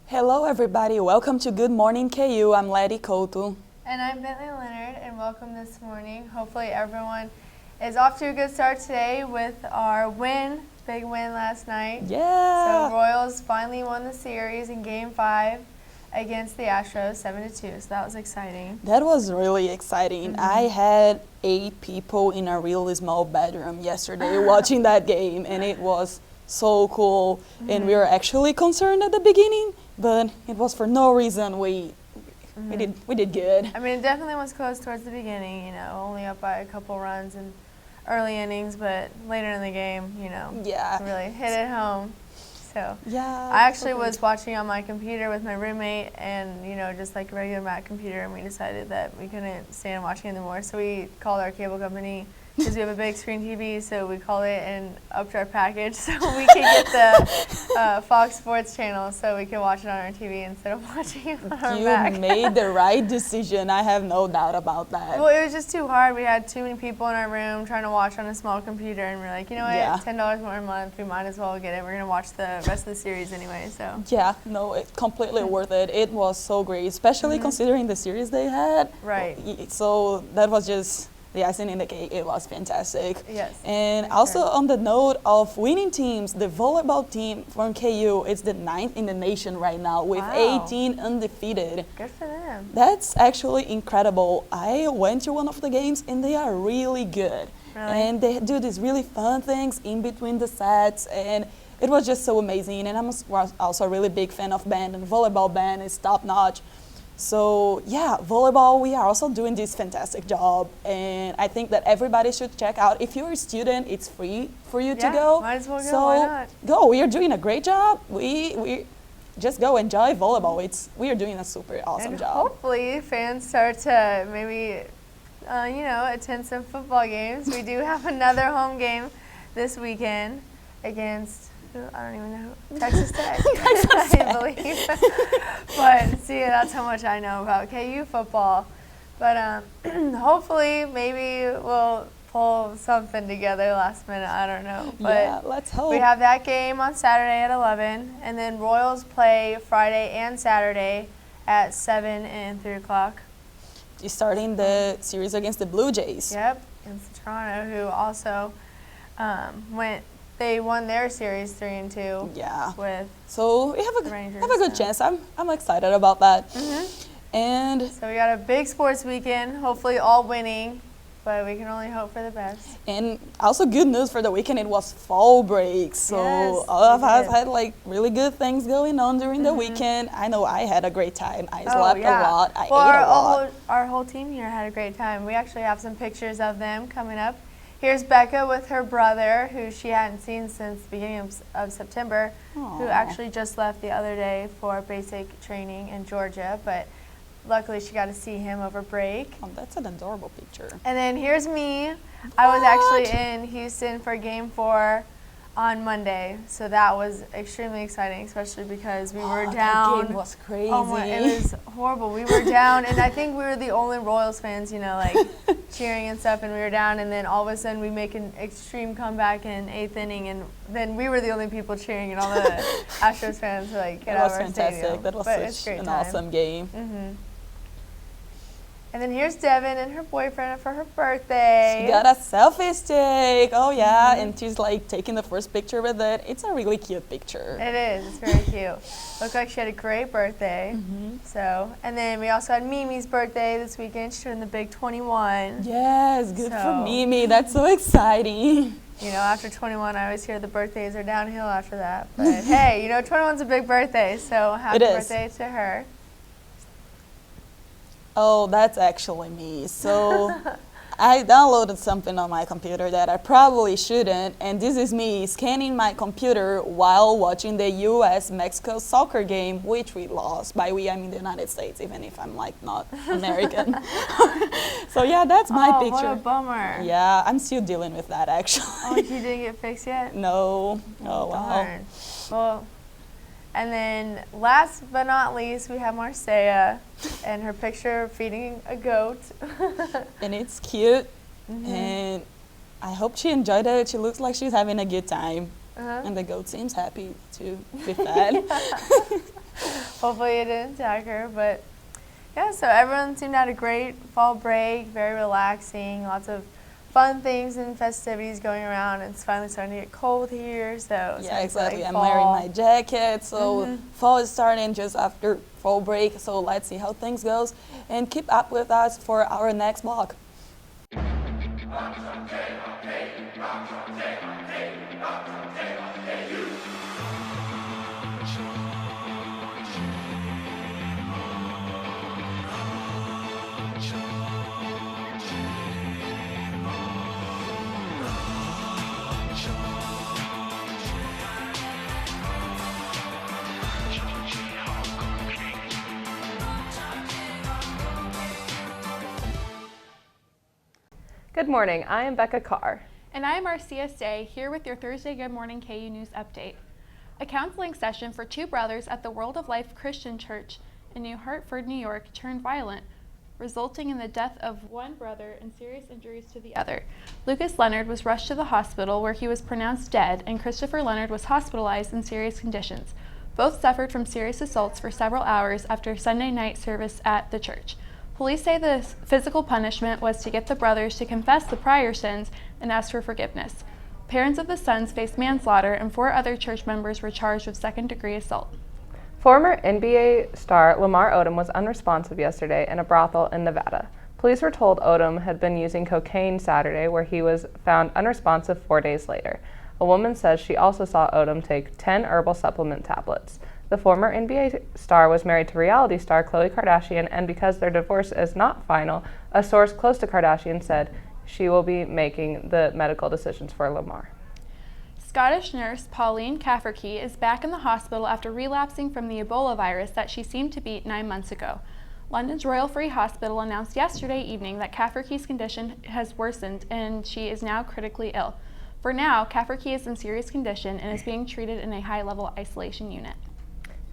Hello, everybody. Welcome to Good Morning KU. I'm Letty Couto. And I'm Bentley Leonard, and welcome this morning. Hopefully everyone is off to a good start today with our big win last night. Yeah. So Royals finally won the series in Game 5 against the Astros, 7-2. So that was exciting. That was really exciting. I had 8 people in a really small bedroom yesterday watching that game, and it was so cool. And we were actually concerned at the beginning, but it was for no reason. We did good. I mean, it definitely was close towards the beginning, only up by a couple runs in early innings, but later in the game, Yeah. really hit it home. So Yeah. I actually was watching on my computer with my roommate and, just like a regular Mac computer, and we decided that we couldn't stand watching anymore. So we called our cable company because we have a big screen TV, so we called it and upped our package so we could get the Fox Sports channel so we could watch it on our TV instead of watching it on our Mac. You made the right decision. I have no doubt about that. Well, it was just too hard. We had too many people in our room trying to watch on a small computer, and we're like, you know what, Yeah. $10 more a month, we might as well get it. We're going to watch the rest of the series anyway, so. Yeah, no, it's completely worth it. It was so great, especially considering the series they had. Right. So that was just the icing in the cake. It was fantastic. Yes. And for also sure. on the note of winning teams, the volleyball team from KU is the 9th in the nation right now with Wow. 18 undefeated. Good for them. That's actually incredible. I went to one of the games and they are really good. Really? And they do these really fun things in between the sets, and it was just so amazing. And I'm also a really big fan of band, and volleyball band is top notch. So yeah, volleyball, we are also doing this fantastic job, and I think that everybody should check out. If you're a student, it's free for you to Yeah, go. might as well go, So why not? go. We are doing a great job. We just go enjoy volleyball. We are doing a super awesome And job. hopefully fans start to maybe, attend some football games. We do have another home game this weekend against, I don't even know, Texas Tech, I believe. But see, that's how much I know about KU football. But hopefully maybe we'll pull something together last minute. I don't know. But Yeah, let's hope. we have that game on Saturday at 11, and then Royals play Friday and Saturday at 7 and 3 o'clock. You're starting the series against the Blue Jays. Yep, against Toronto, who also they won their series 3-2 Yeah. with. So we The Rangers, have a good so. chance. I'm excited about that. And So we got a big sports weekend, hopefully all winning, but we can only hope for the best. also good news for the weekend. It was fall break, so Yes, all of we us did. had like really good things going on during the weekend. I know I had a great time. I Oh, slept yeah. a lot. I well, ate a lot. Our whole team here had a great time. We actually have some pictures of them coming up. Here's Becca with her brother, who she hadn't seen since the beginning of September, who Aw. actually just left the other day for basic training in Georgia, but luckily she got to see him over break. Oh, that's an adorable picture. And then here's me. I was actually What? in Houston for Game 4 on Monday, so that was extremely exciting, especially because we were Oh, down. That game was crazy. Oh my, it was horrible. We were down, and I think we were the only Royals fans, like cheering and stuff, and we were down, and then all of a sudden we make an extreme comeback in 8th inning, and then we were the only people cheering, and all the Astros fans were like, get That out was of our fantastic. stadium. That was But it's a such great an time. awesome game. hmm And then here's Devin and her boyfriend for her birthday. She got a selfie stick. Oh yeah, and she's like taking the first picture with it. It's a really cute picture. It is. It's very cute. Looked like she had a great birthday. So, and then we also had Mimi's birthday this weekend. She turned the big 21. Yes, good for So- Mimi. That's so exciting. After 21, I always hear the birthdays are downhill after that. But hey, 21's a big birthday, so happy It is. birthday to her. Oh, that's actually me. So I downloaded something on my computer that I probably shouldn't, and this is me scanning my computer while watching the U.S.-Mexico soccer game, which we lost. By we, I mean the United States, even if I'm like not American. So yeah, that's my Oh, picture. what a bummer. Yeah, I'm still dealing with that actually. Oh, you didn't get fixed yet? No. Oh wow. Darn. Well, and then last but not least, we have Marcia and her picture feeding a goat. And it's cute, and I hope she enjoyed it. She looks like she's having a good time. And the goat seems happy to be fed. Hopefully it didn't attack her, but yeah, so everyone seemed to have a great fall break, very relaxing, lots of fun things and festivities going around. It's finally starting to get cold here, so it's Yeah, exactly. like I'm fall. wearing my jacket, so fall is starting just after fall break, so let's see how things goes and keep up with us for our next vlog. Good morning, I am Becca Carr. And I'm Marcia Stay, here with your Thursday Good Morning KU News Update. A counseling session for two brothers at the World of Life Christian Church in New Hartford, New York turned violent, resulting in the death of one brother and serious injuries to the other. Lucas Leonard was rushed to the hospital where he was pronounced dead, and Christopher Leonard was hospitalized in serious conditions. Both suffered from serious assaults for several hours after Sunday night service at the church. Police say the physical punishment was to get the brothers to confess the prior sins and ask for forgiveness. Parents of the sons faced manslaughter, and 4 other church members were charged with second-degree assault. Former NBA star Lamar Odom was unresponsive yesterday in a brothel in Nevada. Police were told Odom had been using cocaine Saturday, where he was found unresponsive 4 days later. A woman says she also saw Odom take 10 herbal supplement tablets. The former NBA star was married to reality star Khloe Kardashian, and because their divorce is not final, a source close to Kardashian said she will be making the medical decisions for Lamar. Scottish nurse Pauline Cafferkey is back in the hospital after relapsing from the Ebola virus that she seemed to beat 9 months ago. London's Royal Free Hospital announced yesterday evening that Cafferkey's condition has worsened and she is now critically ill. For now, Cafferkey is in serious condition and is being treated in a high-level isolation unit.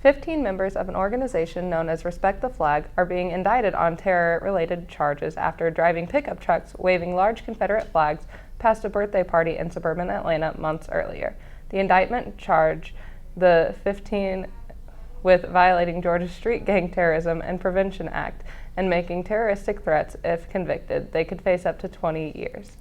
15 members of an organization known as Respect the Flag are being indicted on terror-related charges after driving pickup trucks waving large Confederate flags past a birthday party in suburban Atlanta months earlier. The indictment charged the 15 with violating Georgia's Street Gang Terrorism and Prevention Act and making terroristic threats. If convicted, they could face up to 20 years.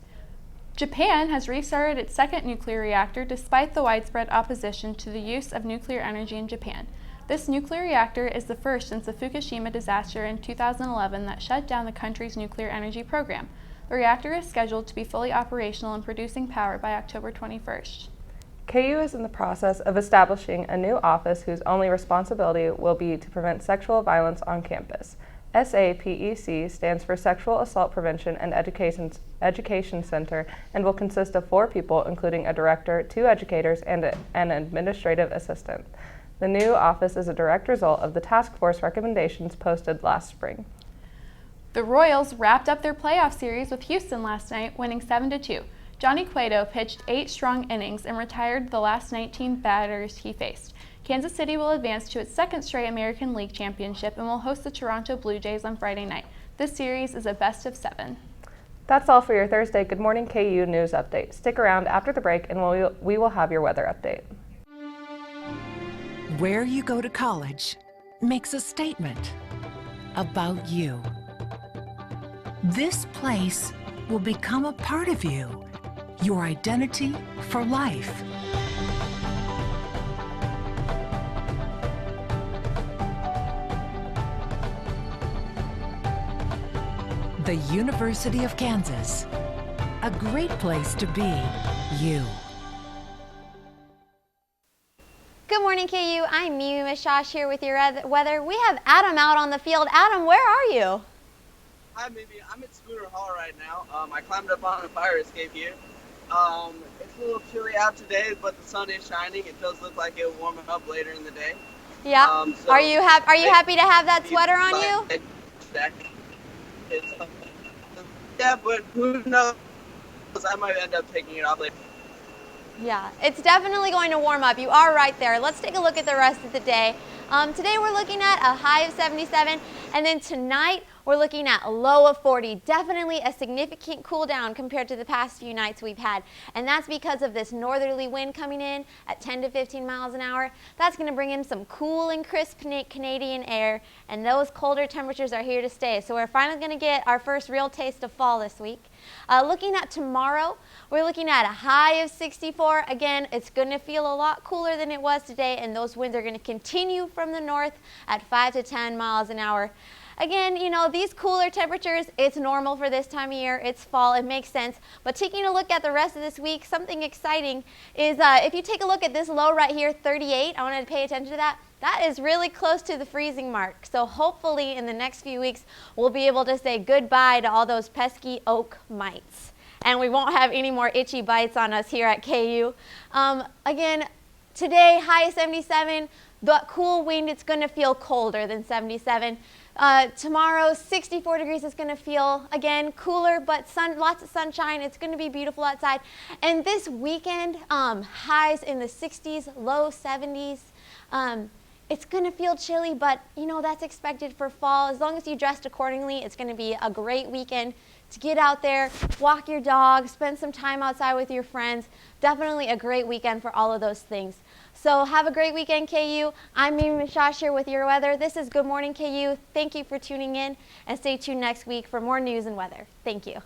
Japan has restarted its second nuclear reactor despite the widespread opposition to the use of nuclear energy in Japan. This nuclear reactor is the first since the Fukushima disaster in 2011 that shut down the country's nuclear energy program. The reactor is scheduled to be fully operational and producing power by October 21st. KU is in the process of establishing a new office whose only responsibility will be to prevent sexual violence on campus. SAPEC stands for Sexual Assault Prevention and Education Center and will consist of 4 people, including a director, 2 educators, and an administrative assistant. The new office is a direct result of the task force recommendations posted last spring. The Royals wrapped up their playoff series with Houston last night, winning 7-2. Johnny Cueto pitched 8 strong innings and retired the last 19 batters he faced. Kansas City will advance to its second straight American League championship and will host the Toronto Blue Jays on Friday night. This series is a best of 7. That's all for your Thursday Good Morning KU news update. Stick around after the break and we will have your weather update. Where you go to college makes a statement about you. This place will become a part of you, your identity for life. The University of Kansas, a great place to be you. Good morning, KU. I'm Mimi Mishash here with your weather. We have Adam out on the field. Adam, where are you? Hi, Mimi. I'm at Scooter Hall right now. I climbed up on a fire escape here. It's a little chilly out today, but the sun is shining. It does look like it will warm up later in the day. Yeah. So are you happy to have that sweater on you? Yeah, but who knows? I might end up taking it off later. Yeah, it's definitely going to warm up. You are right there. Let's take a look at the rest of the day. Today we're looking at a high of 77, and then tonight we're looking at a low of 40. Definitely a significant cool down compared to the past few nights we've had. And that's because of this northerly wind coming in at 10 to 15 miles an hour. That's going to bring in some cool and crisp Canadian air, and those colder temperatures are here to stay. So we're finally going to get our first real taste of fall this week. Looking at tomorrow, we're looking at a high of 64. Again, it's going to feel a lot cooler than it was today, and those winds are going to continue from the north at 5 to 10 miles an hour. Again, you know, these cooler temperatures, it's normal for this time of year. It's fall. It makes sense. But taking a look at the rest of this week, something exciting is if you take a look at this low right here, 38, I wanted to pay attention to that. That is really close to the freezing mark. So hopefully in the next few weeks, we'll be able to say goodbye to all those pesky oak mites. And we won't have any more itchy bites on us here at KU. Again, today, high 77. The cool wind, it's going to feel colder than 77. Tomorrow, 64 degrees is going to feel, again, cooler, but lots of sunshine. It's going to be beautiful outside. And this weekend, highs in the 60s, low 70s. It's going to feel chilly, but, you know, that's expected for fall. As long as you dressed accordingly, it's going to be a great weekend to get out there, walk your dog, spend some time outside with your friends. Definitely a great weekend for all of those things. So have a great weekend, KU. I'm Mimi Mishash here with your weather. This is Good Morning KU. Thank you for tuning in, and stay tuned next week for more news and weather. Thank you.